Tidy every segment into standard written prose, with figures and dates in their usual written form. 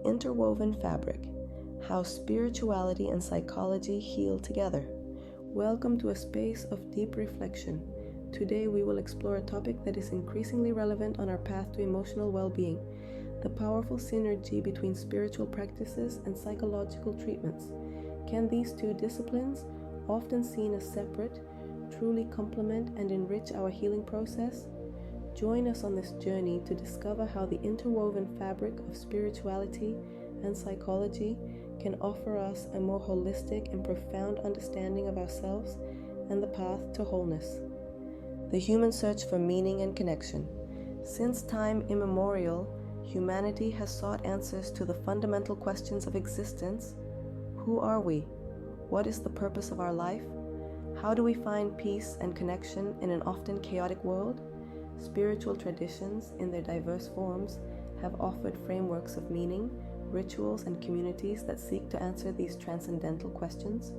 interwoven fabric, how spirituality and psychology heal together. Welcome to a space of deep reflection. Today we will explore a topic that is increasingly relevant on our path to emotional well-being, the powerful synergy between spiritual practices and psychological treatments. Can these two disciplines, often seen as separate, truly complement and enrich our healing process? Join us on this journey to discover how the interwoven fabric of spirituality and psychology can offer us a more holistic and profound understanding of ourselves and the path to wholeness. The human search for meaning and connection. Since time immemorial, humanity has sought answers to the fundamental questions of existence. Who are we? What is the purpose of our life? How do we find peace and connection in an often chaotic world? Spiritual traditions, in their diverse forms, have offered frameworks of meaning, rituals, and communities that seek to answer these transcendental questions.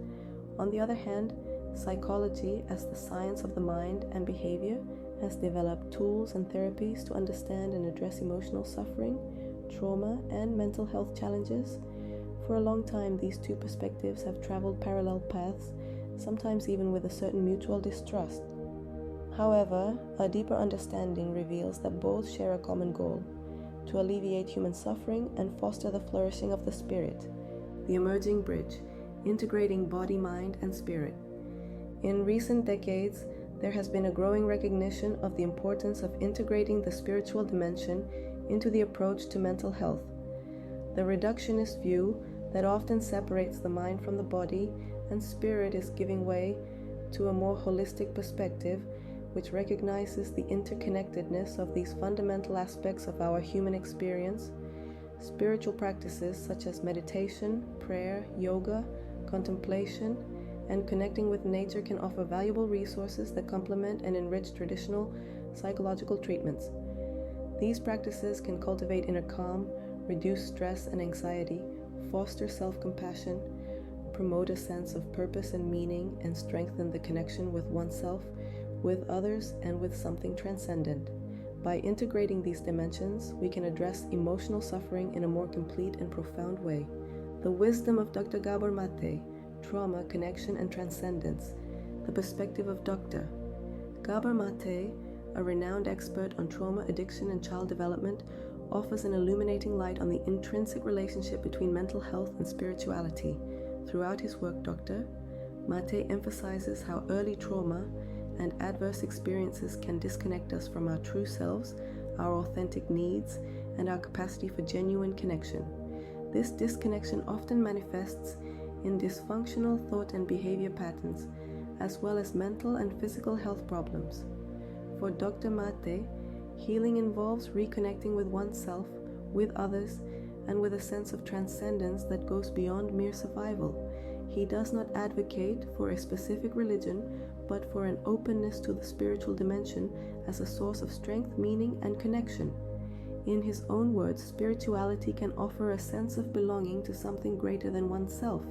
On the other hand, psychology, as the science of the mind and behavior, has developed tools and therapies to understand and address emotional suffering, trauma, and mental health challenges. For a long time, these two perspectives have traveled parallel paths, sometimes even with a certain mutual distrust. However, a deeper understanding reveals that both share a common goal: to alleviate human suffering and foster the flourishing of the spirit. The emerging bridge, integrating body, mind, and spirit. In recent decades, there has been a growing recognition of the importance of integrating the spiritual dimension into the approach to mental health. The reductionist view that often separates the mind from the body and spirit is giving way to a more holistic perspective, which recognizes the interconnectedness of these fundamental aspects of our human experience. Spiritual practices such as meditation, prayer, yoga, contemplation, and connecting with nature can offer valuable resources that complement and enrich traditional psychological treatments. These practices can cultivate inner calm, reduce stress and anxiety, foster self-compassion, promote a sense of purpose and meaning, and strengthen the connection with oneself, with others, and with something transcendent. By integrating these dimensions, we can address emotional suffering in a more complete and profound way. The wisdom of Dr. Gabor Maté, trauma, connection, and transcendence. The perspective of Dr. Gabor Maté, a renowned expert on trauma, addiction, and child development, offers an illuminating light on the intrinsic relationship between mental health and spirituality. Throughout his work, Dr. Maté emphasizes how early trauma and adverse experiences can disconnect us from our true selves, our authentic needs, and our capacity for genuine connection. This disconnection often manifests in dysfunctional thought and behavior patterns, as well as mental and physical health problems. For Dr. Maté, healing involves reconnecting with oneself, with others, and with a sense of transcendence that goes beyond mere survival. He does not advocate for a specific religion, but for an openness to the spiritual dimension as a source of strength, meaning, and connection. In his own words, spirituality can offer a sense of belonging to something greater than oneself,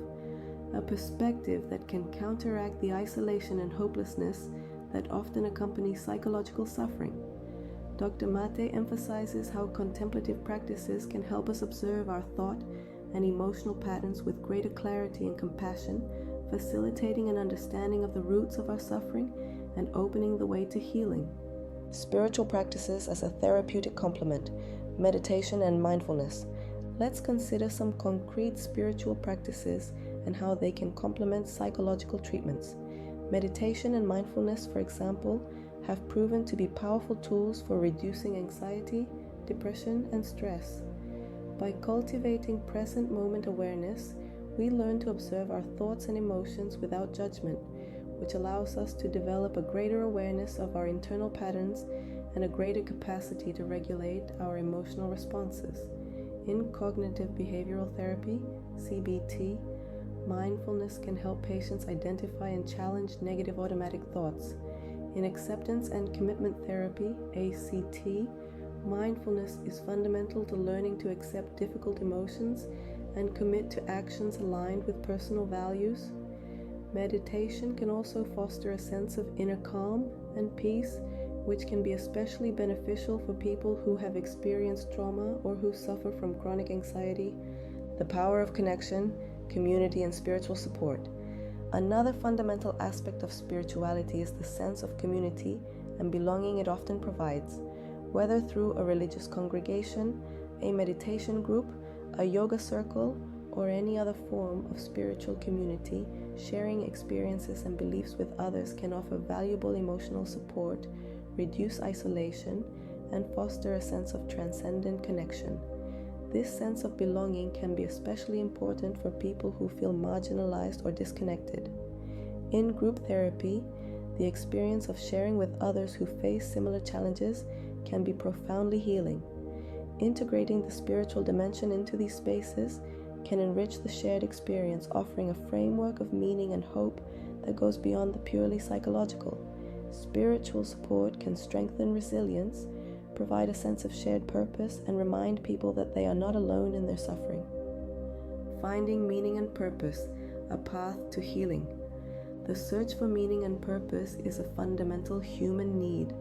a perspective that can counteract the isolation and hopelessness that often accompany psychological suffering. Dr. Maté emphasizes how contemplative practices can help us observe our thought and emotional patterns with greater clarity and compassion, facilitating an understanding of the roots of our suffering and opening the way to healing. Spiritual practices as a therapeutic complement, meditation and mindfulness. Let's consider some concrete spiritual practices and how they can complement psychological treatments. Meditation and mindfulness, for example, have proven to be powerful tools for reducing anxiety, depression, and stress. By cultivating present moment awareness, we learn to observe our thoughts and emotions without judgment, which allows us to develop a greater awareness of our internal patterns and a greater capacity to regulate our emotional responses. In cognitive behavioral therapy, CBT, mindfulness can help patients identify and challenge negative automatic thoughts. In acceptance and commitment therapy, ACT, mindfulness is fundamental to learning to accept difficult emotions and commit to actions aligned with personal values. Meditation can also foster a sense of inner calm and peace, which can be especially beneficial for people who have experienced trauma or who suffer from chronic anxiety. The power of connection, community, and spiritual support. Another fundamental aspect of spirituality is the sense of community and belonging it often provides, whether through a religious congregation, a meditation group, a yoga circle, or any other form of spiritual community. Sharing experiences and beliefs with others can offer valuable emotional support, reduce isolation, and foster a sense of transcendent connection. This sense of belonging can be especially important for people who feel marginalized or disconnected. In group therapy, the experience of sharing with others who face similar challenges can be profoundly healing. Integrating the spiritual dimension into these spaces can enrich the shared experience, offering a framework of meaning and hope that goes beyond the purely psychological. Spiritual support can strengthen resilience, provide a sense of shared purpose, and remind people that they are not alone in their suffering. Finding meaning and purpose, a path to healing. The search for meaning and purpose is a fundamental human need.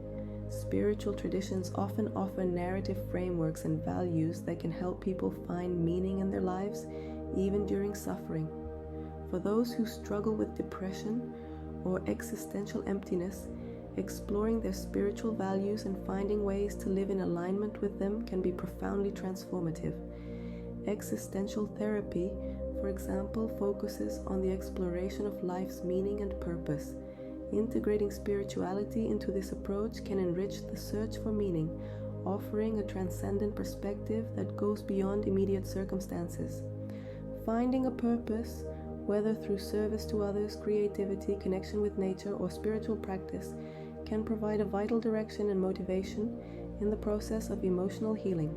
Spiritual traditions often offer narrative frameworks and values that can help people find meaning in their lives, even during suffering. For those who struggle with depression or existential emptiness, exploring their spiritual values and finding ways to live in alignment with them can be profoundly transformative. Existential therapy, for example, focuses on the exploration of life's meaning and purpose. Integrating spirituality into this approach can enrich the search for meaning, offering a transcendent perspective that goes beyond immediate circumstances. Finding a purpose, whether through service to others, creativity, connection with nature, or spiritual practice, can provide a vital direction and motivation in the process of emotional healing.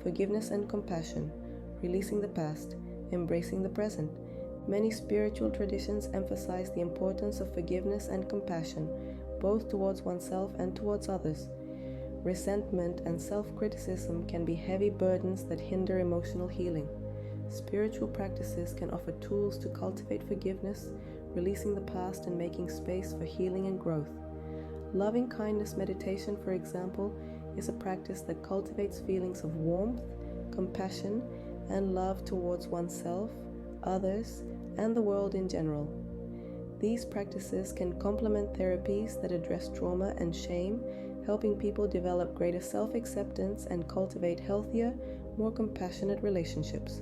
Forgiveness and compassion, releasing the past, embracing the present. Many spiritual traditions emphasize the importance of forgiveness and compassion, both towards oneself and towards others. Resentment and self-criticism can be heavy burdens that hinder emotional healing. Spiritual practices can offer tools to cultivate forgiveness, releasing the past and making space for healing and growth. Loving kindness meditation, for example, is a practice that cultivates feelings of warmth, compassion, and love towards oneself, others, and the world in general. These practices can complement therapies that address trauma and shame, helping people develop greater self-acceptance and cultivate healthier, more compassionate relationships.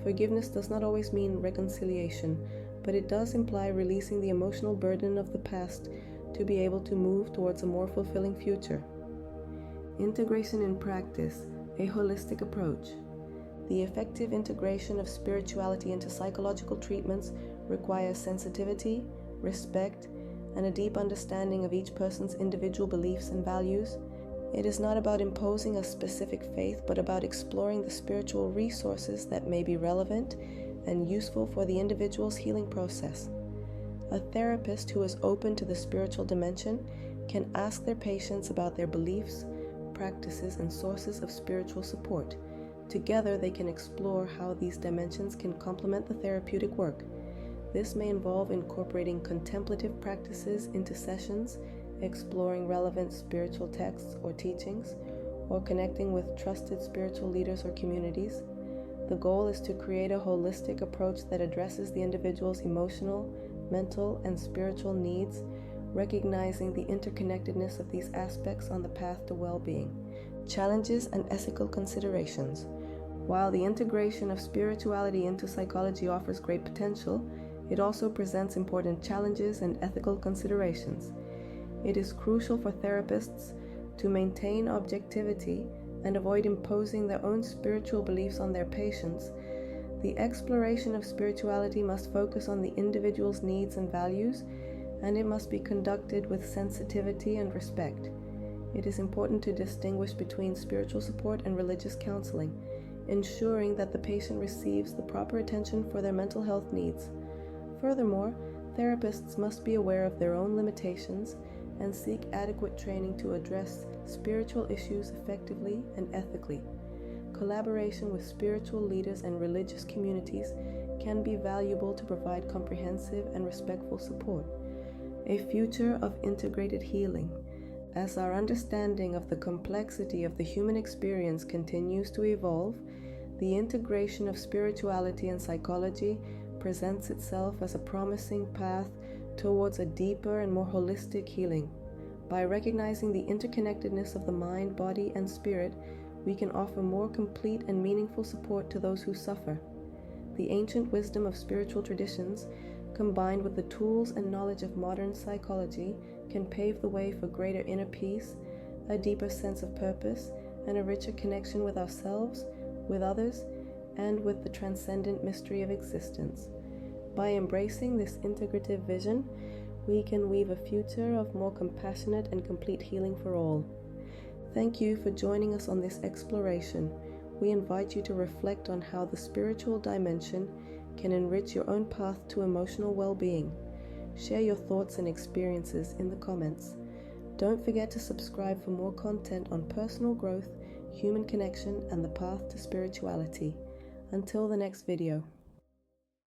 Forgiveness does not always mean reconciliation, but it does imply releasing the emotional burden of the past to be able to move towards a more fulfilling future. Integration in practice, a holistic approach. The effective integration of spirituality into psychological treatments requires sensitivity, respect, and a deep understanding of each person's individual beliefs and values. It is not about imposing a specific faith, but about exploring the spiritual resources that may be relevant and useful for the individual's healing process. A therapist who is open to the spiritual dimension can ask their patients about their beliefs, practices, and sources of spiritual support. Together, they can explore how these dimensions can complement the therapeutic work. This may involve incorporating contemplative practices into sessions, exploring relevant spiritual texts or teachings, or connecting with trusted spiritual leaders or communities. The goal is to create a holistic approach that addresses the individual's emotional, mental, and spiritual needs, recognizing the interconnectedness of these aspects on the path to well-being. Challenges and ethical considerations. While the integration of spirituality into psychology offers great potential, it also presents important challenges and ethical considerations. It is crucial for therapists to maintain objectivity and avoid imposing their own spiritual beliefs on their patients. The exploration of spirituality must focus on the individual's needs and values, and it must be conducted with sensitivity and respect. It is important to distinguish between spiritual support and religious counseling, ensuring that the patient receives the proper attention for their mental health needs. Furthermore, therapists must be aware of their own limitations and seek adequate training to address spiritual issues effectively and ethically. Collaboration with spiritual leaders and religious communities can be valuable to provide comprehensive and respectful support. A future of integrated healing. As our understanding of the complexity of the human experience continues to evolve, the integration of spirituality and psychology presents itself as a promising path towards a deeper and more holistic healing. By recognizing the interconnectedness of the mind, body, and spirit, we can offer more complete and meaningful support to those who suffer. The ancient wisdom of spiritual traditions, combined with the tools and knowledge of modern psychology, can pave the way for greater inner peace, a deeper sense of purpose, and a richer connection with ourselves, with others, and with the transcendent mystery of existence. By embracing this integrative vision, we can weave a future of more compassionate and complete healing for all. Thank you for joining us on this exploration. We invite you to reflect on how the spiritual dimension can enrich your own path to emotional well-being. Share your thoughts and experiences in the comments. Don't forget to subscribe for more content on personal growth, human connection, and the path to spirituality. Until the next video.